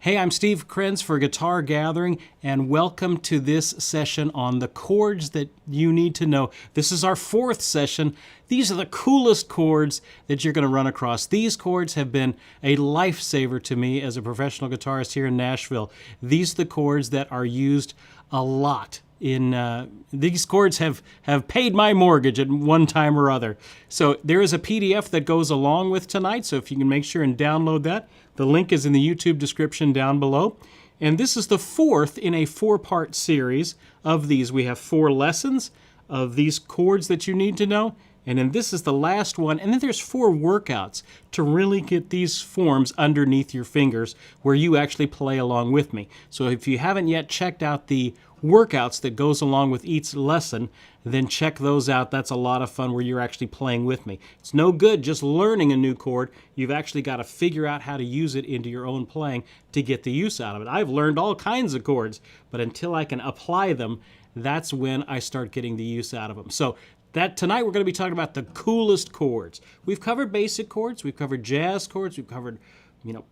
Hey, I'm Steve Krenz for Guitar Gathering, and welcome to this session on the chords that you need to know. This is our fourth session. These are the coolest chords that you're going to run across. These chords have been a lifesaver to me as a professional guitarist here in Nashville. These are the chords that are used a lot. These chords have paid my mortgage at one time or other. So there is a PDF that goes along with tonight, so if you can make sure and download that. The link is in the YouTube description down below. And this is the fourth in a four-part series of these. We have 4 lessons of these chords that you need to know, and then this is the last one, and then there's 4 workouts to really get these forms underneath your fingers where you actually play along with me. So if you haven't yet checked out the workouts that goes along with each lesson, then check those out. That's a lot of fun where you're actually playing with me. It's no good just learning a new chord. You've actually got to figure out how to use it into your own playing to get the use out of it. I've learned all kinds of chords, but until I can apply them, that's when I start getting the use out of them. So tonight we're going to be talking about the coolest chords. We've covered basic chords, we've covered jazz chords, we've covered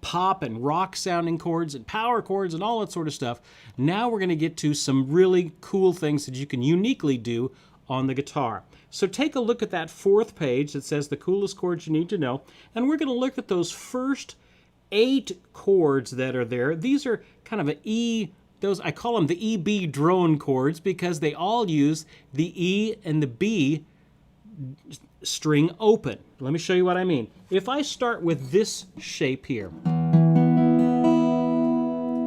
pop and rock sounding chords and power chords and all that sort of stuff. Now we're going to get to some really cool things that you can uniquely do on the guitar. So take a look at that 4th page that says the coolest chords you need to know, and we're going to look at those first 8 chords that are there. These are kind of I call them the EB drone chords because they all use the E and the B string open. Let me show you what I mean. If I start with this shape here,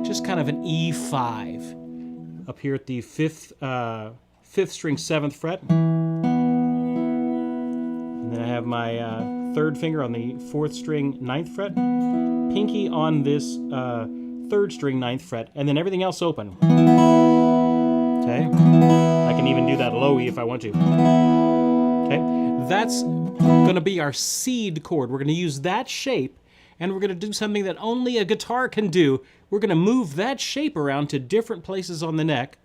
just kind of an E5 up here at the 5th string 7th fret, and then I have my 3rd finger on the 4th string 9th fret, pinky on this 3rd string 9th fret, and then everything else open. Okay, I can even do that low E if I want to. Okay, that's going to be our seed chord. We're going to use that shape, and we're going to do something that only a guitar can do. We're going to move that shape around to different places on the neck,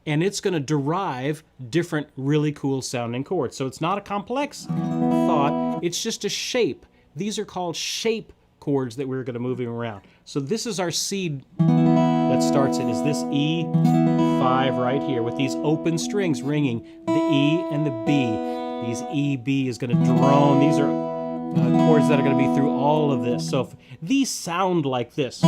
and it's going to derive different really cool sounding chords. So it's not a complex thought, it's just a shape. These are called shape chords that we're going to move around. So this is our seed that starts it, is this E5 right here with these open strings ringing, the E and the B. These EB is going to drone. These are chords that are going to be through all of this. So if these sound like this.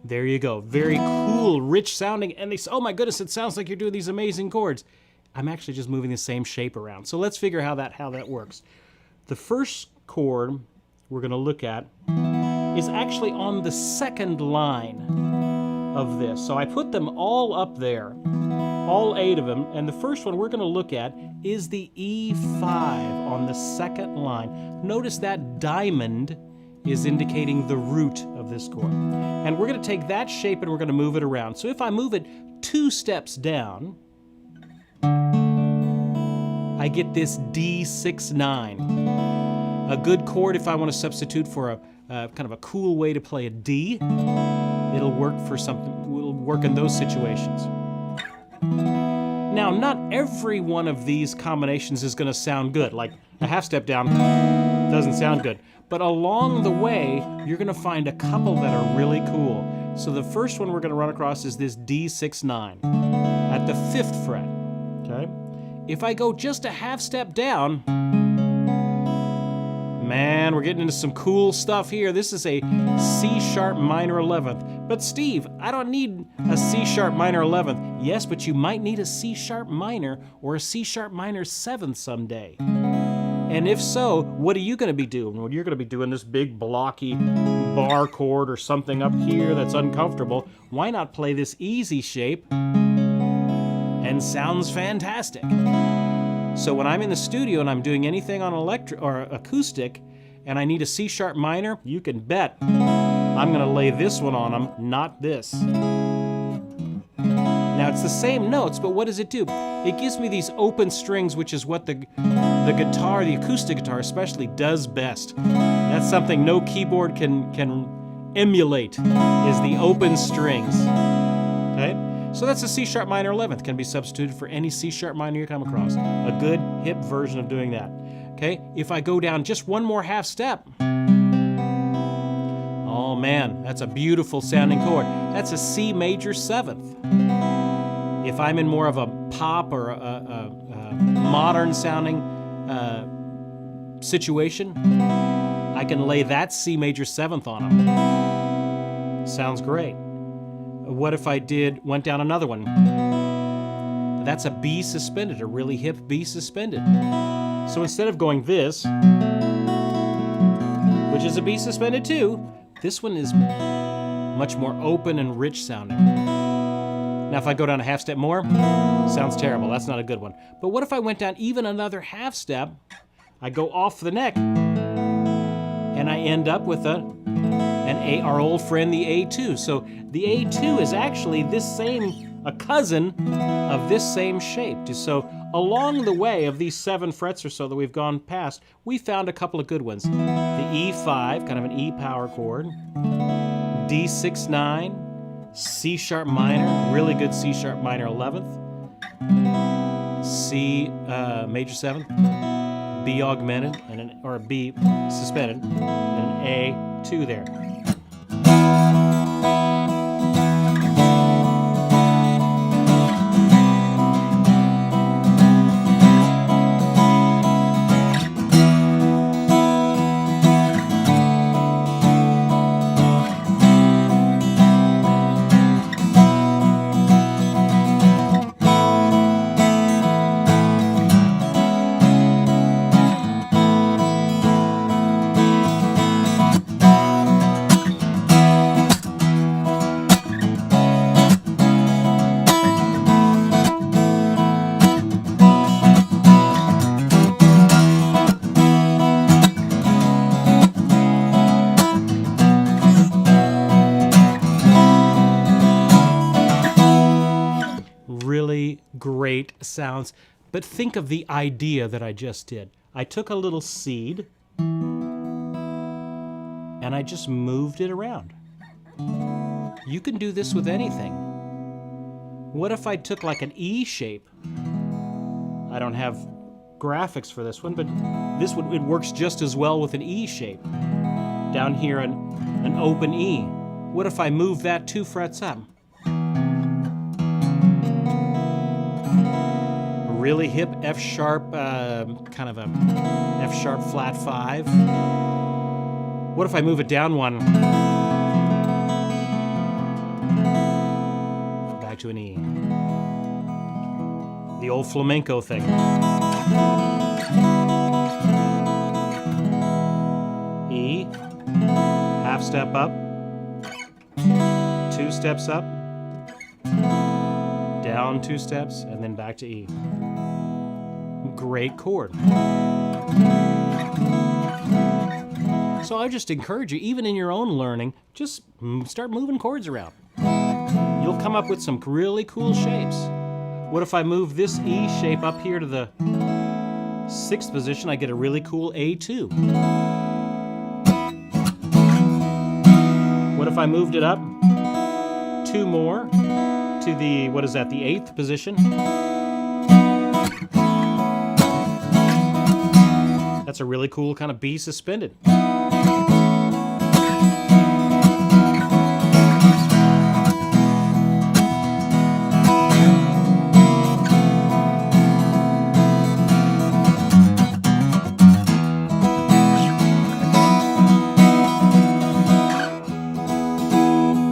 There you go. Very cool, rich sounding, and they say, oh my goodness, it sounds like you're doing these amazing chords. I'm actually just moving the same shape around. So let's figure how that works. The first chord we're going to look at is actually on the 2nd line of this. So I put them all up there, all 8 of them, and the first one we're going to look at is the E5 on the 2nd line. Notice that diamond is indicating the root of this chord. And we're going to take that shape and we're going to move it around. So if I move it 2 steps down, I get this D6-9. A good chord if I want to substitute for a kind of a cool way to play a D. It'll work for something, will work in those situations. Now, not every one of these combinations is going to sound good. Like a half step down doesn't sound good. But along the way, you're going to find a couple that are really cool. So the first one we're going to run across is this D6-9 at the 5th fret. Okay? If I go just a half step down, man, we're getting into some cool stuff here. This is a C-sharp minor 11th. But Steve, I don't need a C-sharp minor 11th. Yes, but you might need a C-sharp minor or a C-sharp minor 7th someday. And if so, what are you going to be doing? Well, you're going to be doing this big blocky bar chord or something up here that's uncomfortable. Why not play this easy shape and sounds fantastic? So when I'm in the studio and I'm doing anything on electric or acoustic and I need a C-sharp minor, you can bet I'm going to lay this one on them, not this. Now it's the same notes, but what does it do? It gives me these open strings, which is what the guitar, the acoustic guitar especially, does best. That's something no keyboard can emulate, is the open strings. Okay? So that's a C sharp minor 11th. Can be substituted for any C sharp minor you come across. A good, hip version of doing that. Okay? If I go down just one more half step, oh man, that's a beautiful sounding chord. That's a C major 7th. If I'm in more of a pop or a modern sounding situation, I can lay that C major 7th on them. Sounds great. What if I went down another one? That's a B suspended, a really hip B suspended. So instead of going this, which is a B suspended too, this one is much more open and rich sounding. Now if I go down a half step more, sounds terrible. That's not a good one. But what if I went down even another half step? I go off the neck, and I end up with our old friend, the A2. So the A2 is actually a cousin of this same shape. So along the way of these 7 frets or so that we've gone past, we found a couple of good ones. The E5, kind of an E power chord, D6-9, C sharp minor, really good C sharp minor 11th, C major 7th, B augmented, or a B suspended, and an A2 there. Great sounds, but think of the idea that I just did. I took a little seed and I just moved it around. You can do this with anything. What if I took like an E shape? I don't have graphics for this one, but it works just as well with an E shape. Down here, an open E. What if I move that 2 frets up? Really hip F sharp, kind of a F sharp flat 5. What if I move it down one? Back to an E. The old flamenco thing. E, half step up, 2 steps up, down 2 steps, and then back to E. Great chord. So I just encourage you, even in your own learning, just start moving chords around. You'll come up with some really cool shapes. What if I move this E shape up here to the 6th position? I get a really cool A2. What if I moved it up 2 more to the, what is that, the 8th position? That's a really cool kind of B suspended. What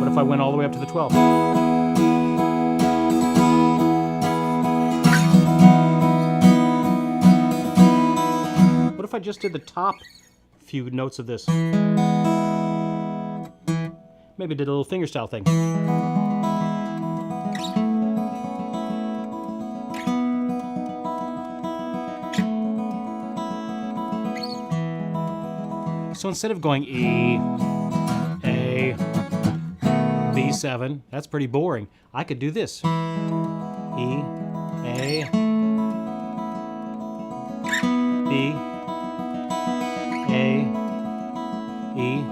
if I went all the way up to the 12th? What if I just did the top few notes of this? Maybe did a little fingerstyle thing. So instead of going E, A, B7, that's pretty boring. I could do this. E, A, B, A, E.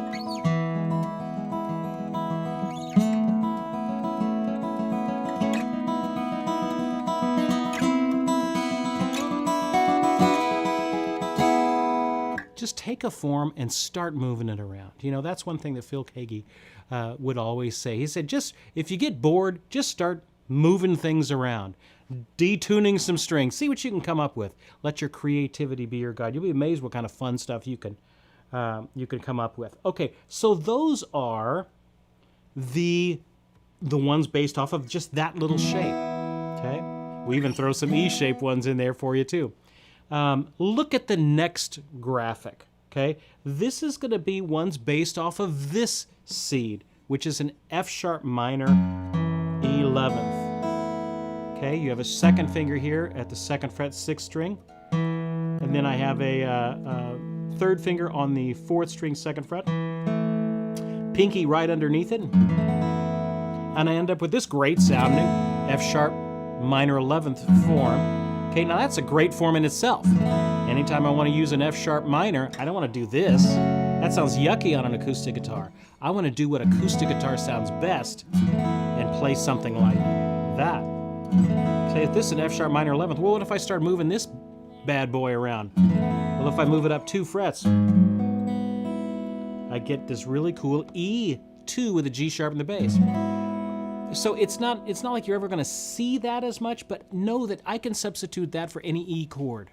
Just take a form and start moving it around. You know, that's one thing that Phil Keaggy would always say. He said, just if you get bored, just start moving things around, detuning some strings, see what you can come up with. Let your creativity be your guide. You'll be amazed what kind of fun stuff you can come up with. Okay, so those are the ones based off of just that little shape. Okay, we even throw some E-shaped ones in there for you too. Look at the next graphic, okay? This is going to be ones based off of this seed, which is an F sharp minor 11th. Okay, you have a second finger here at the 2nd fret, 6th string. And then I have a third finger on the 4th string, 2nd fret. Pinky right underneath it. And I end up with this great sounding F sharp minor 11th form. Okay, now that's a great form in itself. Anytime I want to use an F sharp minor, I don't want to do this. That sounds yucky on an acoustic guitar. I want to do what acoustic guitar sounds best and play something like that. Okay, if this is an F sharp minor 11th, well, what if I start moving this bad boy around? Well, if I move it up 2 frets, I get this really cool E2 with a G sharp in the bass. So it's not like you're ever going to see that as much, but know that I can substitute that for any E chord.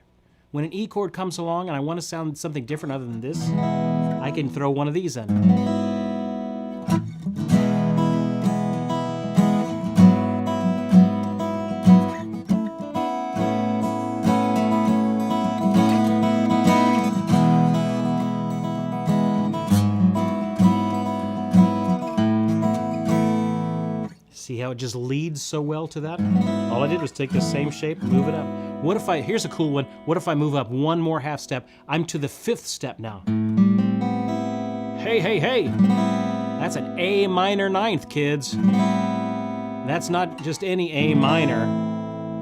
When an E chord comes along and I want to sound something different other than this, I can throw one of these in. See how it just leads so well to that? All I did was take the same shape, move it up. What if here's a cool one, what if I move up one more half step? I'm to the 5th step now. Hey, hey, hey! That's an A minor 9th, kids. That's not just any A minor.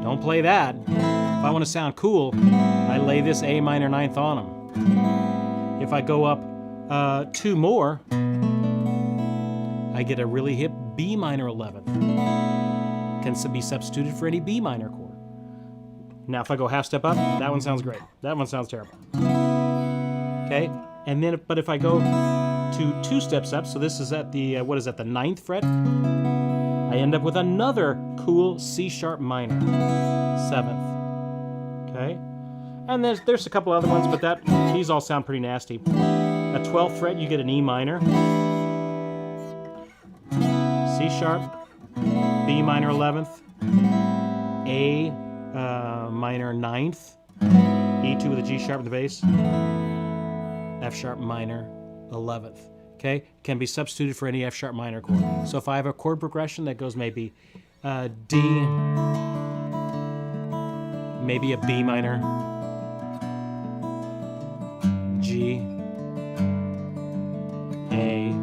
Don't play that. If I want to sound cool, I lay this A minor 9th on them. If I go up 2 more, I get a really hip B minor 11th. Can be substituted for any B minor chord. Now if I go half step up, that one sounds great. That one sounds terrible. Okay, and then but if I go to 2 steps up, so this is at the what is that, the 9th fret, I end up with another cool C sharp minor 7th. Okay, and there's a couple other ones, but these all sound pretty nasty. At 12th fret, you get an E minor. C sharp, B minor 11th, A minor 9th, E2 with a G sharp in the bass, F sharp minor 11th. Okay, can be substituted for any F sharp minor chord. So if I have a chord progression that goes maybe D, maybe a B minor, G, A,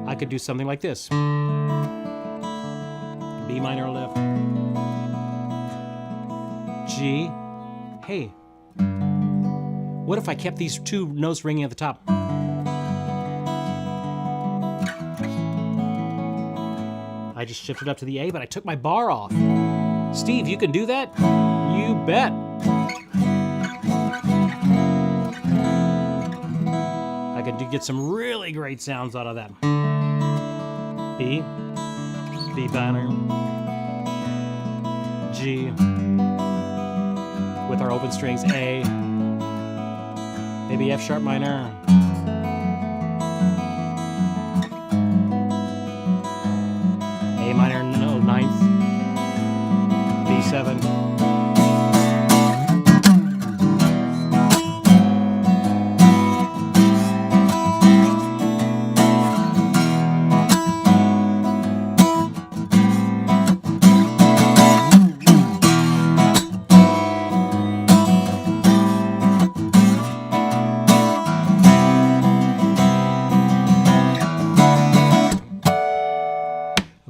I could do something like this. B minor lift, G. Hey, what if I kept these 2 notes ringing at the top? I just shifted up to the A, but I took my bar off. Steve, you can do that? You bet. I could get some really great sounds out of that. B, B minor, G, with our open strings, A, maybe F sharp minor, A minor, no, 9th, B7,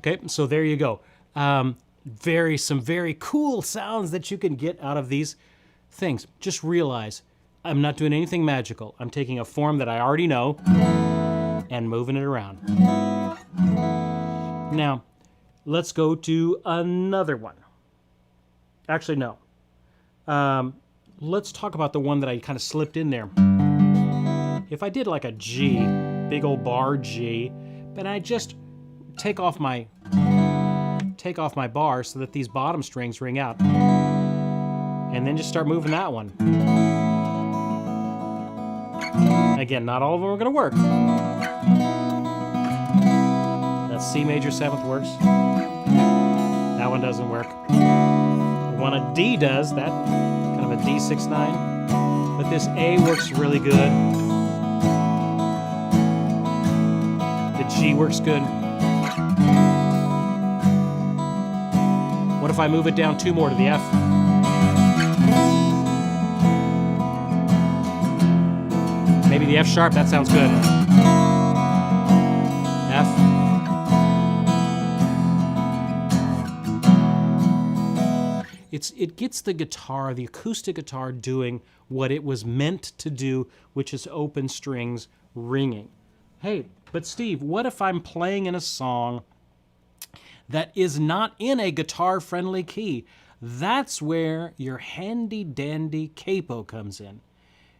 Okay, so there you go. some very cool sounds that you can get out of these things. Just realize I'm not doing anything magical. I'm taking a form that I already know and moving it around. Now, let's go to another one. Actually, no. Let's talk about the one that I kind of slipped in there. If I did like a G, big old bar G, but I just take off my bar so that these bottom strings ring out, and then just start moving that one. Again, not all of them are going to work. That C major 7th works. That one doesn't work. The one a D does, that kind of a D6-9. But this A works really good. The G works good. What if I move it down 2 more to the F? Maybe the F sharp, that sounds good. F. It gets the guitar, the acoustic guitar, doing what it was meant to do, which is open strings ringing. Hey, but Steve, what if I'm playing in a song that is not in a guitar-friendly key? That's where your handy-dandy capo comes in.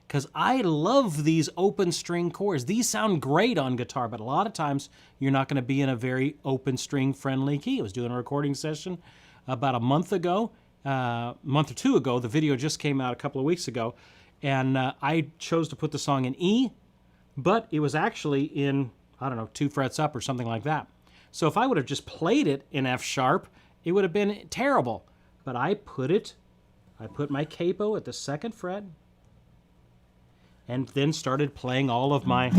Because I love these open string chords. These sound great on guitar, but a lot of times you're not going to be in a very open string friendly key. I was doing a recording session about a month or 2 ago. The video just came out a couple of weeks ago, and I chose to put the song in E, but it was actually in, I don't know, 2 frets up or something like that. So if I would have just played it in F sharp, it would have been terrible. But I put my capo at the 2nd fret, and then started playing all of my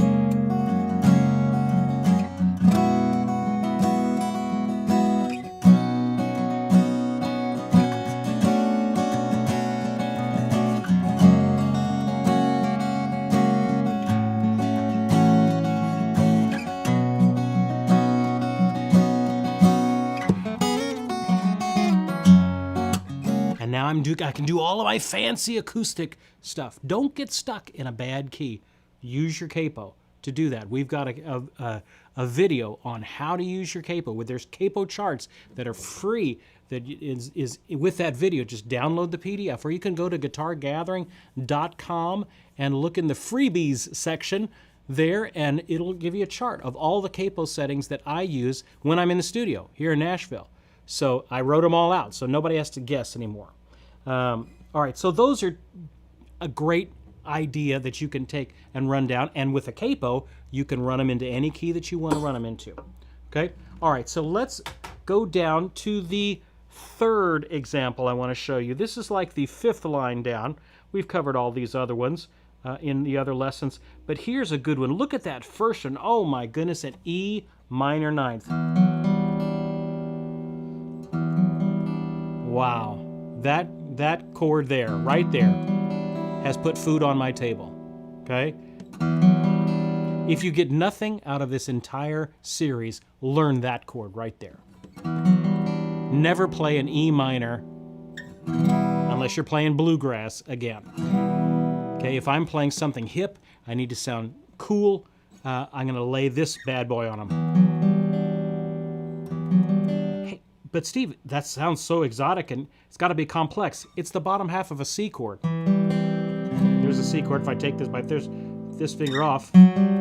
I can do all of my fancy acoustic stuff. Don't get stuck in a bad key. Use your capo to do that. We've got a video on how to use your capo. There's capo charts that are free. That is with that video. Just download the PDF, or you can go to guitargathering.com and look in the freebies section there, and it'll give you a chart of all the capo settings that I use when I'm in the studio here in Nashville. So I wrote them all out, so nobody has to guess anymore. All right, so those are a great idea that you can take and run down. And with a capo, you can run them into any key that you want to run them into. Okay? All right, so let's go down to the 3rd example I want to show you. This is like the 5th line down. We've covered all these other ones in the other lessons. But here's a good one. Look at that first one. Oh, my goodness, at E minor 9th. Wow. That chord there, right there, has put food on my table, okay? If you get nothing out of this entire series, learn that chord right there. Never play an E minor unless you're playing bluegrass again. Okay, if I'm playing something hip, I need to sound cool, I'm going to lay this bad boy on them. But Steve, that sounds so exotic, and it's got to be complex. It's the bottom half of a C chord. There's a C chord. If I take this finger off, I'm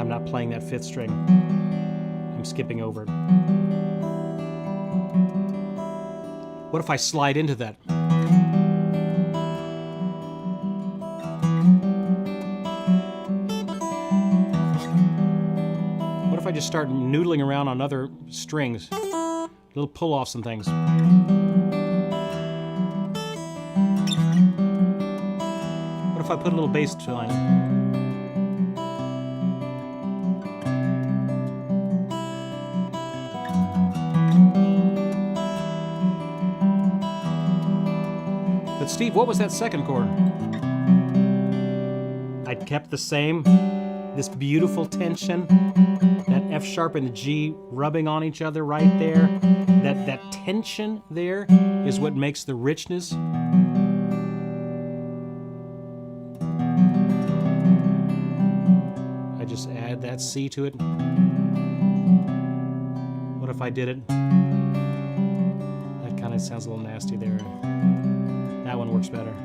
not playing that 5th string. I'm skipping over it. What if I slide into that? What if I just start noodling around on other strings? Little pull-offs and things. What if I put a little bass line? But Steve, what was that 2nd chord? I kept the same, this beautiful tension. That F sharp and the G rubbing on each other right there. tension there is what makes the richness. I just add that C to it. What if I did it? That kind of sounds a little nasty there. That one works better.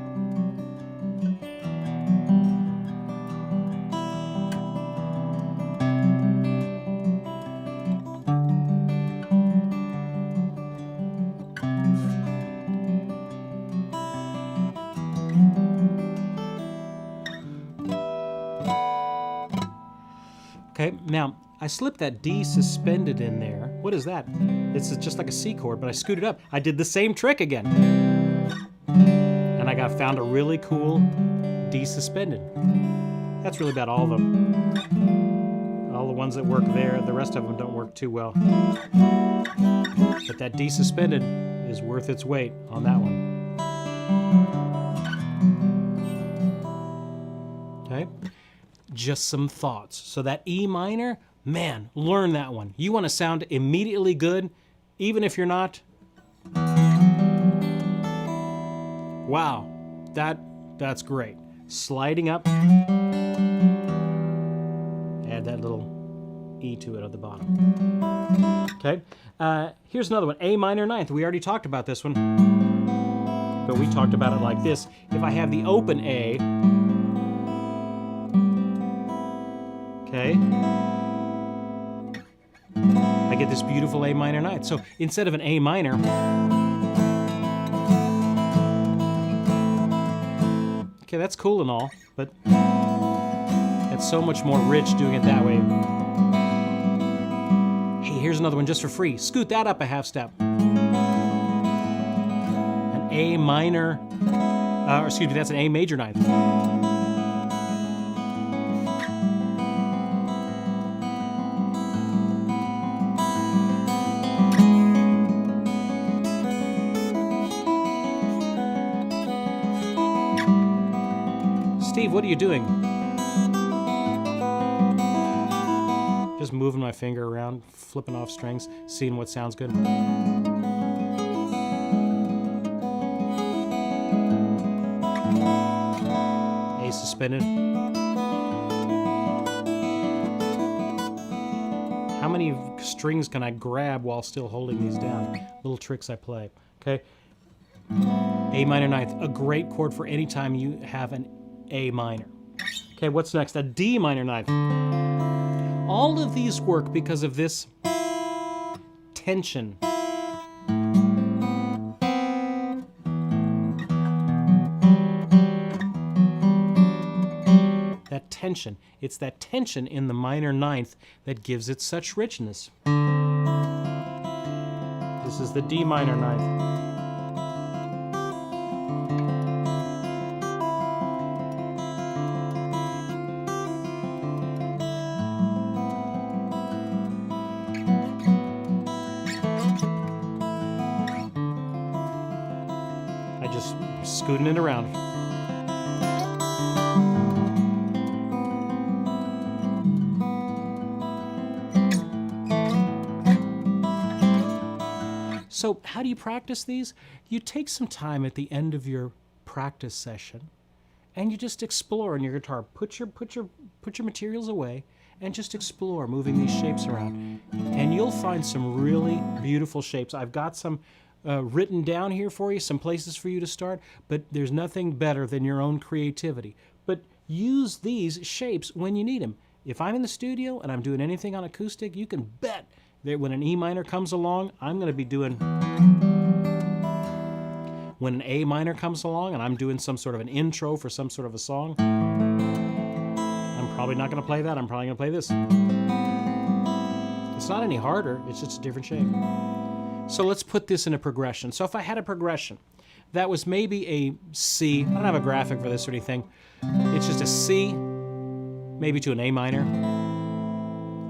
Okay, now I slipped that D suspended in there. What is that? It's just like a C chord, but I scooted up. I did the same trick again. And I found a really cool D suspended. That's really about all the ones that work there. The rest of them don't work too well. But that D suspended is worth its weight on that one. Okay, just some thoughts. So that E minor, man, learn that one. You want to sound immediately good, even if you're not. Wow, that's great. Sliding up, add that little E to it at the bottom. Okay, here's another one, A minor ninth. We already talked about this one, but we talked about it like this. If I have the open A, okay, I get this beautiful A minor ninth. So instead of an A minor, okay, that's cool and all, but it's so much more rich doing it that way. Hey, here's another one just for free. Scoot that up a half step. An A minor, or excuse me, that's an A major ninth. Steve, what are you doing? Just moving my finger around, flipping off strings, seeing what sounds good. A suspended. How many strings can I grab while still holding these down? Little tricks I play, okay? A minor ninth, a great chord for any time you have an A minor. Okay, what's next? A D minor ninth. All of these work because of this tension. That tension. It's that tension in the minor ninth that gives it such richness. This is the D minor ninth. Just scooting it around. So how do you practice these? You take some time at the end of your practice session and you just explore on your guitar. Put your materials away and just explore moving these shapes around. And you'll find some really beautiful shapes. I've got some written down here for you, some places for you to start, but there's nothing better than your own creativity. But use these shapes when you need them. If I'm in the studio and I'm doing anything on acoustic, you can bet that when an E minor comes along, I'm going to be doing... When an A minor comes along and I'm doing some sort of an intro for some sort of a song, I'm probably not going to play that. I'm probably going to play this. It's not any harder. It's just a different shape. So let's put this in a progression. So if I had a progression, that was maybe a C. I don't have a graphic for this or anything. It's just a C, maybe to an A minor,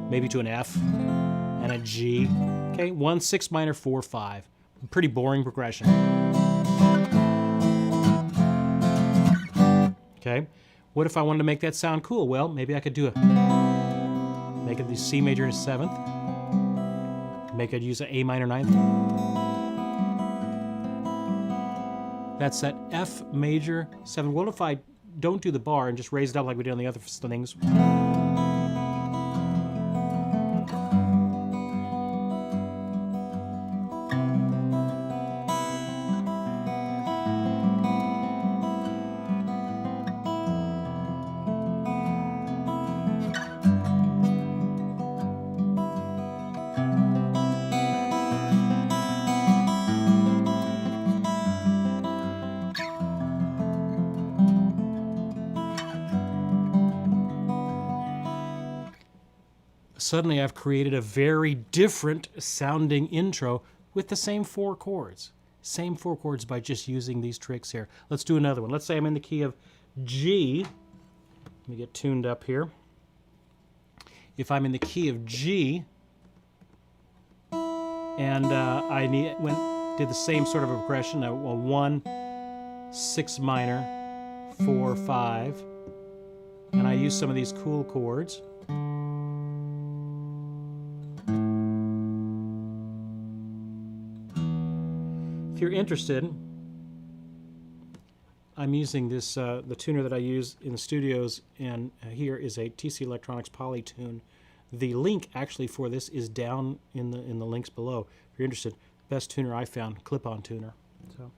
maybe to an F, and a G. Okay, 1, 6 minor, 4, 5. Pretty boring progression. Okay, what if I wanted to make that sound cool? Well, maybe I could do make it the C major 7th. Make it use an A minor 9th. That's that F major 7. What if I don't do the bar and just raise it up like we did on the other things? Suddenly I've created a very different sounding intro with the same 4 chords. Same 4 chords by just using these tricks here. Let's do another one. Let's say I'm in the key of G. Let me get tuned up here. If I'm in the key of G, and I did the same sort of a progression, a 1, 6 minor, 4, 5, and I use some of these cool chords. If you're interested, I'm using this, the tuner that I use in the studios, and here is a TC Electronics Polytune. The link actually for this is down in the links below. If you're interested, best tuner I found, clip-on tuner. So,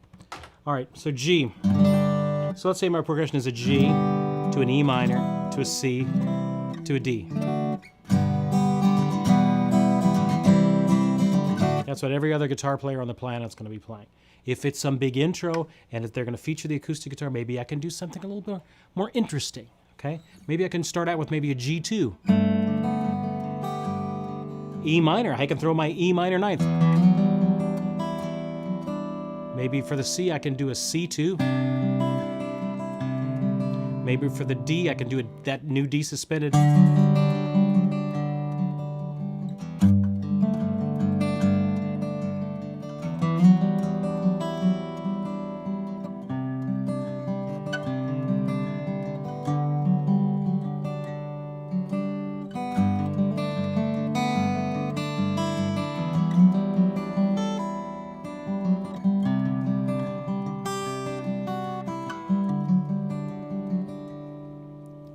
all right, so G. So let's say my progression is a G to an E minor to a C to a D. That's what every other guitar player on the planet's going to be playing. If it's some big intro and if they're going to feature the acoustic guitar, maybe I can do something a little bit more interesting, okay? Maybe I can start out with maybe a G2. E minor, I can throw my E minor 9th. Maybe for the C, I can do a C2. Maybe for the D, I can do that new D suspended.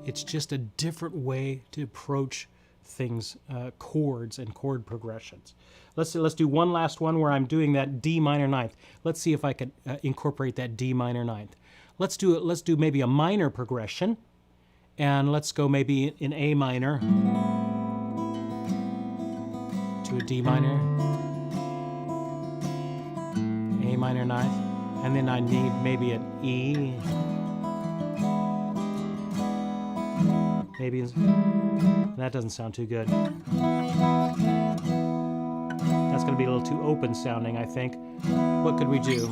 It's just a different way to approach things, chords and chord progressions. Let's do one last one where I'm doing that D minor 9th. Let's see if I can incorporate that D minor 9th. Let's do maybe a minor progression, and let's go maybe in A minor to a D minor, A minor 9th, and then I need maybe an E. Maybe that doesn't sound too good. That's going to be a little too open sounding, I think. What could we do?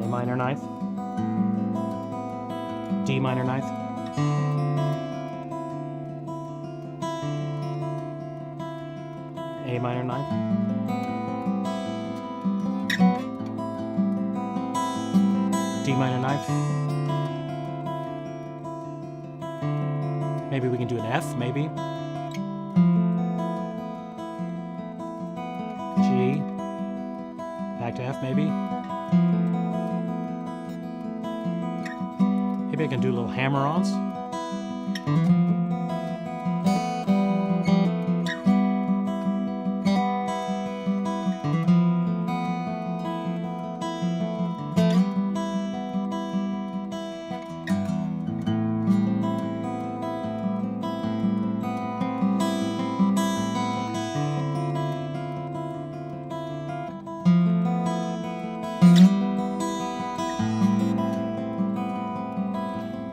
A minor 9th, D minor 9th. A minor 9th, D minor 9th. Maybe we can do an F, maybe. G, back to F, maybe. Maybe I can do little hammer-ons.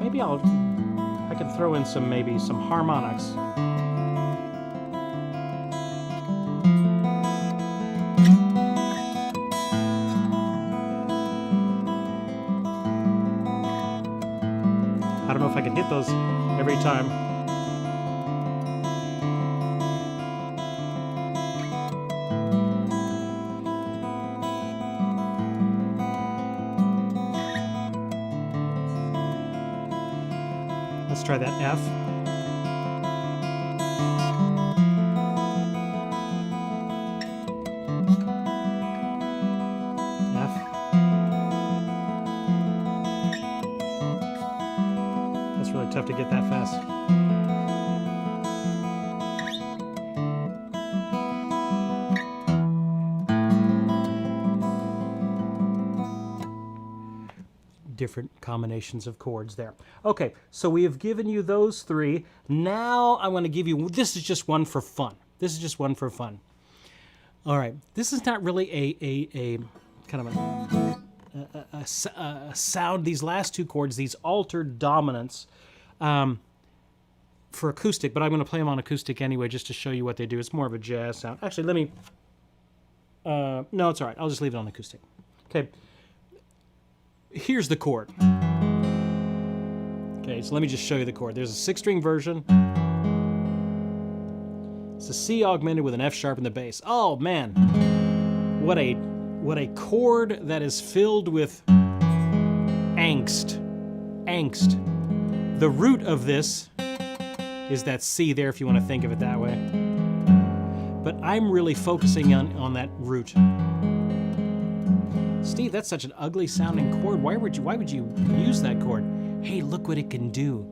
Maybe I can throw in maybe some harmonics. I don't know if I can hit those every time. Let's try that F. F. That's really tough to get that fast. Different combinations of chords there. Okay, so we have given you those three. Now I want to give you, this is just one for fun. This is just one for fun. All right, this is not really a kind of a sound, these last two chords, these altered dominants for acoustic, but I'm going to play them on acoustic anyway just to show you what they do. It's more of a jazz sound. Actually, let me, no, it's all right. I'll just leave it on acoustic. Okay. Here's the chord. Okay, so let me just show you the chord. There's a 6-string version. It's a C augmented with an F sharp in the bass. Oh man, what a chord that is filled with angst. Angst. The root of this is that C there, if you want to think of it that way. But I'm really focusing on that root. Steve, that's such an ugly sounding chord. Why would you use that chord? Hey, look what it can do.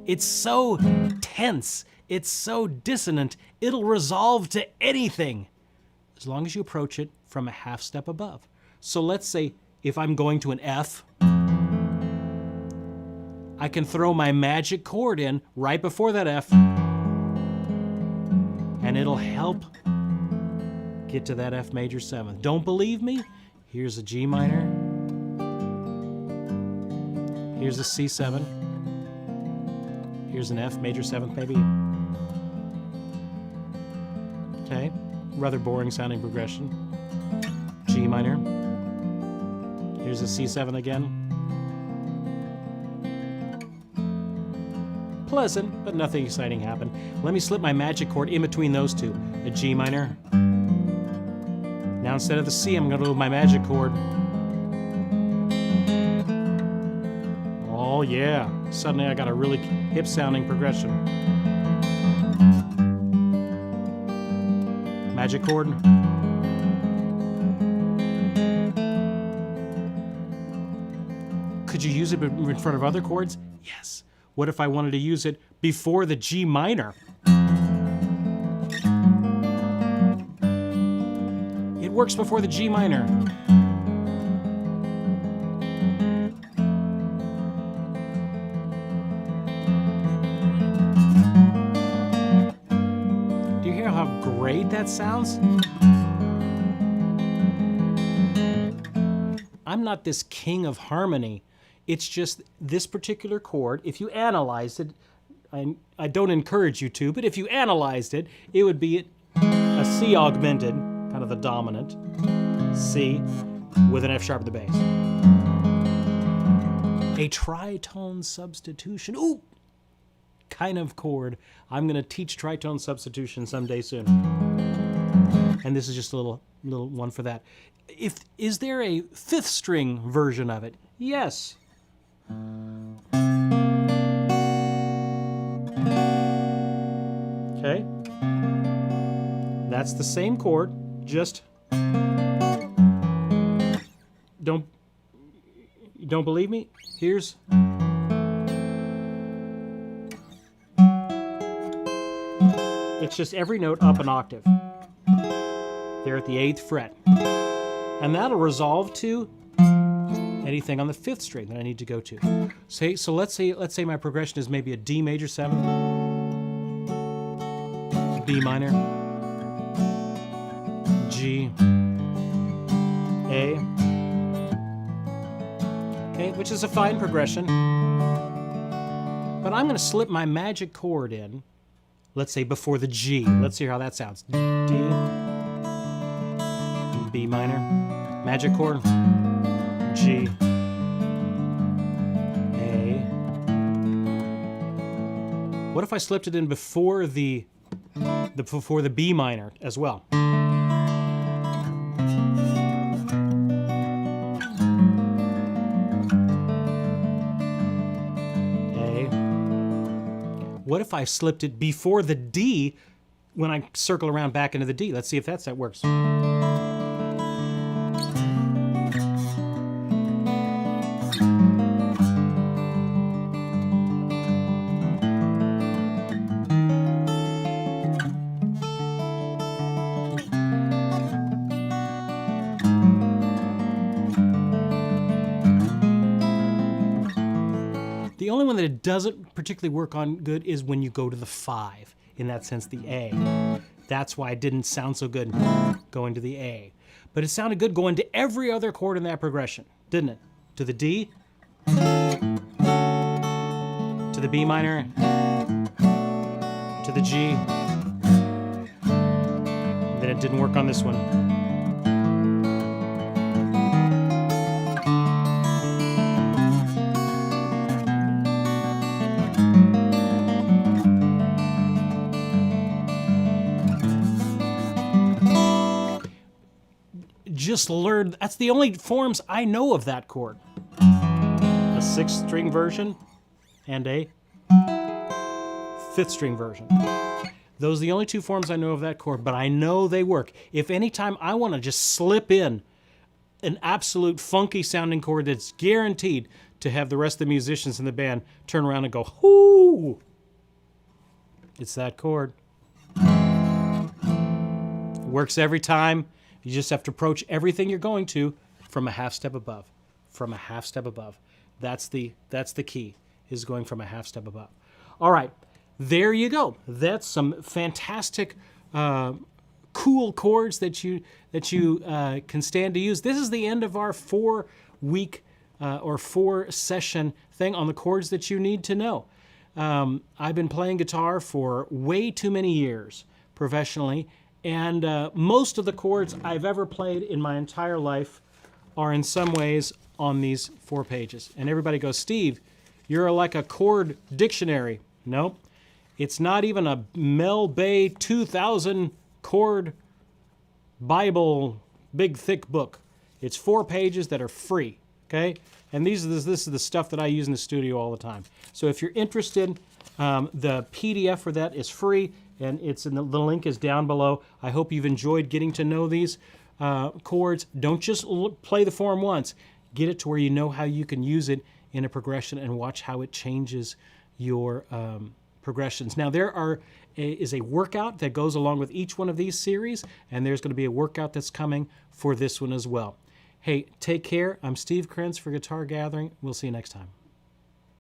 It's so tense. It's so dissonant. It'll resolve to anything as long as you approach it from a half step above. So let's say if I'm going to an F, I can throw my magic chord in right before that F, and it'll help get to that F major 7th. Don't believe me? Here's a G minor. Here's a C7. Here's an F major 7th maybe. Okay, rather boring sounding progression. G minor. Here's a C7 again. Pleasant, but nothing exciting happened. Let me slip my magic chord in between those two. A G minor. Now instead of the C, I'm going to do my magic chord. Oh yeah, suddenly I got a really hip sounding progression. Magic chord. Could you use it in front of other chords? Yes. What if I wanted to use it before the G minor? It works before the G minor. Do you hear how great that sounds? I'm not this king of harmony. It's just this particular chord, if you analyzed it, I don't encourage you to, but if you analyzed it, it would be a C augmented, kind of the dominant, C, with an F sharp at the bass. A tritone substitution, ooh, kind of chord. I'm going to teach tritone substitution someday soon. And this is just a little one for that. Is there a 5th string version of it? Yes. Okay, that's the same chord, just don't believe me? Here's it's just every note up an octave. There at the 8th fret, and that'll resolve to anything on the 5th string that I need to go to. So let's say my progression is maybe a D major 7, B minor, G, A, okay, which is a fine progression. But I'm going to slip my magic chord in, let's say before the G. Let's hear how that sounds. D, B minor, magic chord, G, A. What if I slipped it in before the B minor as well? A, if I slipped it before the D when I circle around back into the D. Let's see if that works. The only one that it doesn't particularly work on good is when you go to the 5, in that sense, the A. That's why it didn't sound so good going to the A. But it sounded good going to every other chord in that progression, didn't it? To the D, to the B minor, to the G. Then it didn't work on this one. Just learned, that's the only forms I know of that chord. A 6th string version and a 5th string version. Those are the only 2 forms I know of that chord, but I know they work. If anytime I want to just slip in an absolute funky sounding chord that's guaranteed to have the rest of the musicians in the band turn around and go, "Hoo!" It's that chord. It works every time. You just have to approach everything you're going to from a half step above. From a half step above. That's the key, is going from a half step above. All right, there you go. That's some fantastic, cool chords that you can stand to use. This is the end of our 4-week or 4-session thing on the chords that you need to know. I've been playing guitar for way too many years professionally. And most of the chords I've ever played in my entire life are in some ways on these 4 pages. And everybody goes, "Steve, you're like a chord dictionary." Nope. It's not even a Mel Bay 2000 chord Bible, big thick book. It's 4 pages that are free, okay? And this is the stuff that I use in the studio all the time. So if you're interested, the PDF for that is free. And the link is down below. I hope you've enjoyed getting to know these chords. Don't just play the form once. Get it to where you know how you can use it in a progression and watch how it changes your progressions. Now there is a workout that goes along with each one of these series, and there's going to be a workout that's coming for this one as well. Hey, take care. I'm Steve Krenz for Guitar Gathering. We'll see you next time.